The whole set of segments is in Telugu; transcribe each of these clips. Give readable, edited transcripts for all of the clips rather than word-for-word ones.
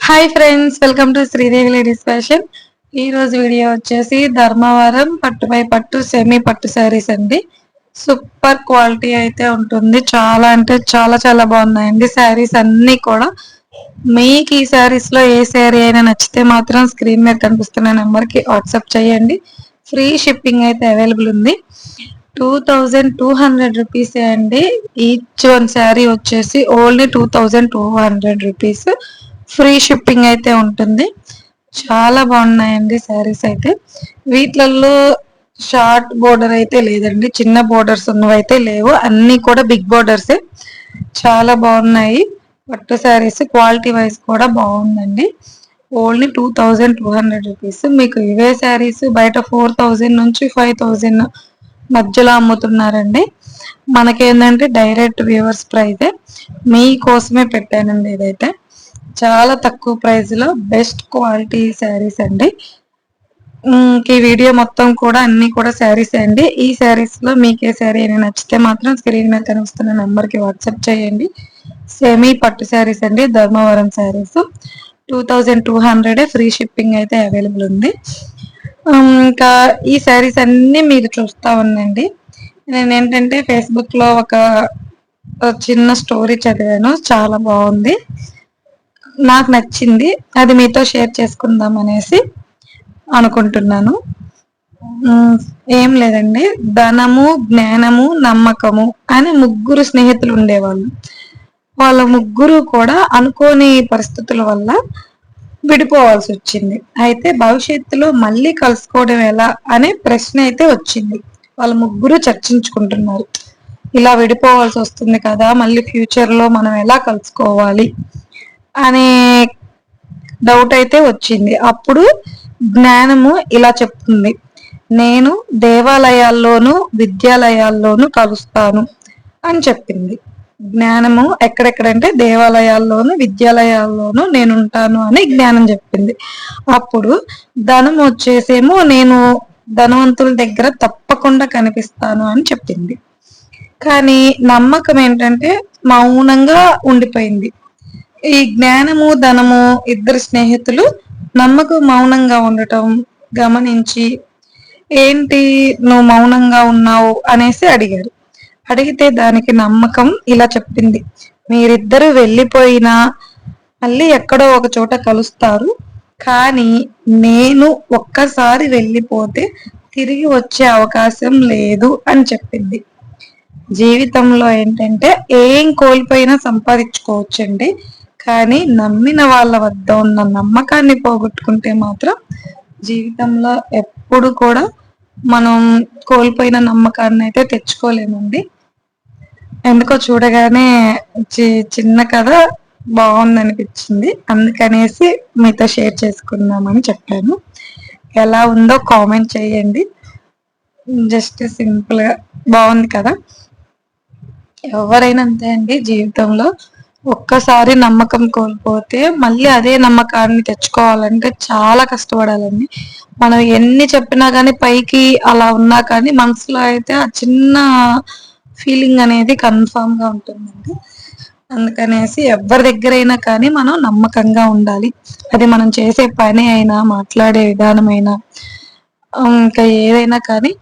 Hi friends, welcome to Sridevi ladies fashion. ఈ రోజు వీడియో వచ్చేసి ధర్మవరం పట్టుపై పట్టు సెమీ పట్టు శారీస్ అండి. సూపర్ క్వాలిటీ అయితే ఉంటుంది. చాలా అంటే చాలా చాలా బాగున్నాయండి శారీస్ అన్ని కూడా. మీకు ఈ శారీస్ లో ఏ శారీ అయినా నచ్చితే మాత్రం స్క్రీన్ మీద కనిపిస్తున్న నెంబర్ కి వాట్సాప్ చేయండి. ఫ్రీ షిప్పింగ్ అయితే అవైలబుల్ ఉంది. 2200 రూపీస్ అండి. ఈచ్ వన్ శారీ వచ్చేసి ఓన్లీ 2200 రూపీస్. ఫ్రీ షిప్పింగ్ అయితే ఉంటుంది. చాలా బాగున్నాయండి శారీస్ అయితే. వీటిలలో షార్ట్ బోర్డర్ అయితే లేదండి, చిన్న బోర్డర్స్ ఉన్నవైతే లేవు, అన్ని కూడా బిగ్ బోర్డర్సే. చాలా బాగున్నాయి పట్టు శారీస్. క్వాలిటీ వైజ్ కూడా బాగుందండి. Only 2200 rupees. మీకు ఇవే శారీస్ బయట 4000 నుంచి 5000 మధ్యలో అమ్ముతున్నారండి. మనకేంటంటే డైరెక్ట్ వ్యూవర్స్ ప్రైజే, మీకోసమే పెట్టానండి ఇదైతే. చాలా తక్కువ ప్రైస్ లో బెస్ట్ క్వాలిటీ శారీస్ అండి. ఈ వీడియో మొత్తం కూడా అన్ని కూడా శారీస్ అండి. ఈ శారీస్ లో మీకు ఏ శారీ అయినా నచ్చితే మాత్రం స్క్రీన్ మీద కనిపిస్తున్న నంబర్ కి వాట్సాప్ చేయండి. సెమీ పట్టు శారీస్ అండి, ధర్మవరం శారీస్. 2200 ఫ్రీ షిప్పింగ్ అయితే అవైలబుల్ ఉంది. ఇంకా ఈ శారీస్ అన్ని మీరు చూస్తా ఉండండి. నేను ఏంటంటే ఫేస్బుక్ లో ఒక చిన్న స్టోరీ చదివాను, చాలా బాగుంది, నాకు నచ్చింది, అది మీతో షేర్ చేసుకుందాం అనేసి అనుకుంటున్నాను. ఏం లేదండి, ధనము, జ్ఞానము, నమ్మకము అని ముగ్గురు స్నేహితులు ఉండేవాళ్ళు. వాళ్ళ ముగ్గురు కూడా అనుకోని పరిస్థితుల వల్ల విడిపోవాల్సి వచ్చింది. అయితే భవిష్యత్తులో మళ్ళీ కలుసుకోవడం ఎలా అనే ప్రశ్న అయితే వచ్చింది. వాళ్ళ ముగ్గురు చర్చించుకుంటున్నారు, ఇలా విడిపోవాల్సి వస్తుంది కదా, మళ్ళీ ఫ్యూచర్ లో మనం ఎలా కలుసుకోవాలి అనే డౌట్ అయితే వచ్చింది. అప్పుడు జ్ఞానము ఇలా చెప్తుంది, నేను దేవాలయాల్లోనూ విద్యాలయాల్లోనూ కలుస్తాను అని చెప్పింది. జ్ఞానము ఎక్కడెక్కడంటే దేవాలయాల్లోనూ విద్యాలయాల్లోనూ నేను ఉంటాను అని జ్ఞానం చెప్పింది. అప్పుడు ధనం వచ్చేసేమో నేను ధనవంతుల దగ్గర తప్పకుండా కనిపిస్తాను అని చెప్పింది. కానీ నమ్మకం ఏంటంటే మౌనంగా ఉండిపోయింది. ఈ జ్ఞానము ధనము ఇద్దరు స్నేహితులు నమ్మకం మౌనంగా ఉండటం గమనించి, ఏంటి నువ్వు మౌనంగా ఉన్నావు అనేసి అడిగారు. అడిగితే దానికి నమ్మకం ఇలా చెప్పింది, మీరిద్దరు వెళ్ళిపోయినా మళ్ళీ ఎక్కడో ఒక చోట కలుస్తారు, కానీ నేను ఒక్కసారి వెళ్ళిపోతే తిరిగి వచ్చే అవకాశం లేదు అని చెప్పింది. జీవితంలో ఏంటంటే ఏం కోల్పోయినా సంపాదించుకోవచ్చండి, కానీ నమ్మిన వాళ్ళ వద్ద ఉన్న నమ్మకాన్ని పోగొట్టుకుంటే మాత్రం జీవితంలో ఎప్పుడు కూడా మనం కోల్పోయిన నమ్మకాన్ని అయితే తెచ్చుకోలేమండి. ఎందుకో చూడగానే చిన్న కథ బాగుంది అనిపించింది, అందుకనేసి మీతో షేర్ చేసుకుందామని చెప్పాను. ఎలా ఉందో కామెంట్ చేయండి. జస్ట్ సింపుల్ గా బాగుంది కదా. ఎవరైనా అంతే అండి, జీవితంలో ఒక్కసారి నమ్మకం కోల్పోతే మళ్ళీ అదే నమ్మకాన్ని తెచ్చుకోవాలంటే చాలా కష్టపడాలండి. మనం ఎన్ని చెప్పినా కానీ, పైకి అలా ఉన్నా కానీ మనసులో అయితే ఆ చిన్న ఫీలింగ్ అనేది కన్ఫామ్ గా ఉంటుందండి. అందుకనేసి ఎవరి దగ్గరైనా కానీ మనం నమ్మకంగా ఉండాలి. అది మనం చేసే పని అయినా, మాట్లాడే విధానమైనా, ఇంకా ఏదైనా కానీ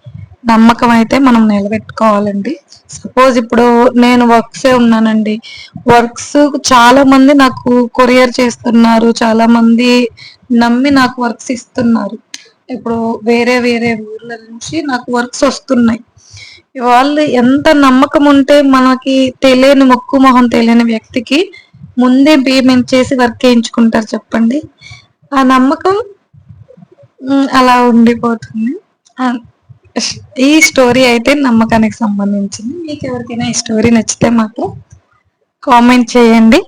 నమ్మకం అయితే మనం నిలబెట్టుకోవాలండి. సపోజ్ ఇప్పుడు నేను వర్క్సే ఉన్నానండి, వర్క్స్ చాలా మంది నాకు కొరియర్ చేస్తున్నారు, చాలా మంది నమ్మి నాకు వర్క్స్ ఇస్తున్నారు. ఇప్పుడు వేరే వేరే ఊర్ల నుంచి నాకు వర్క్స్ వస్తున్నాయి. వాళ్ళు ఎంత నమ్మకం ఉంటే మనకి తెలియని మొక్కు మొహం తెలియని వ్యక్తికి ముందే పేమెంట్ చేసి వర్క్ వేయించుకుంటారు చెప్పండి. ఆ నమ్మకం అలా ఉండిపోతుంది. ఈ స్టోరీ అయితే నమ్మకానికి సంబంధించింది. మీకు ఎవరికైనా ఈ స్టోరీ నచ్చితే మాత్రం కామెంట్ చేయండి.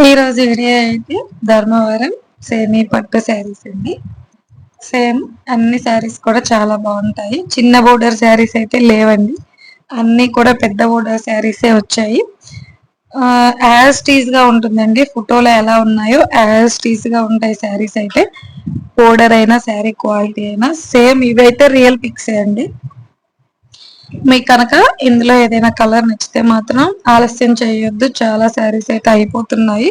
ఈరోజు వీడియో అయితే ధర్మవరం సేమీ పట్టు శారీస్ అండి. సేమ్ అన్ని శారీస్ కూడా చాలా బాగుంటాయి. చిన్న బోర్డర్ శారీస్ అయితే లేవండి, అన్ని కూడా పెద్ద బోర్డర్ శారీసే వచ్చాయి. యాజ్ టీజ్ గా ఉంటుందండి, ఫోటోలో ఎలా ఉన్నాయో యాజ్ టీజ్ గా ఉంటాయి శారీస్ అయితే. బోర్డర్ అయినా శారీ క్వాలిటీ అయినా సేమ్. ఇవైతే రియల్ పిక్సే అండి. మీకు కనుక ఇందులో ఏదైనా కలర్ నచ్చితే మాత్రం ఆలస్యం చేయొద్దు, చాలా శారీస్ అయితే అయిపోతున్నాయి.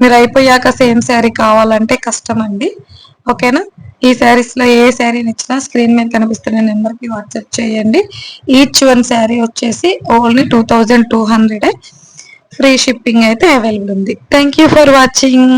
మీరు అయిపోయాక సేమ్ శారీ కావాలంటే కష్టం అండి. ఓకేనా? ఈ శారీస్ లో ఏ శారీ నచ్చినా స్క్రీన్ మీద కనిపిస్తున్న నెంబర్ కి వాట్సాప్ చేయండి. ఈచ్ వన్ శారీ వచ్చేసి ఓన్లీ 2200. ఫ్రీ షిప్పింగ్ అయితే అవైలబుల్ ఉంది. Thank you for watching.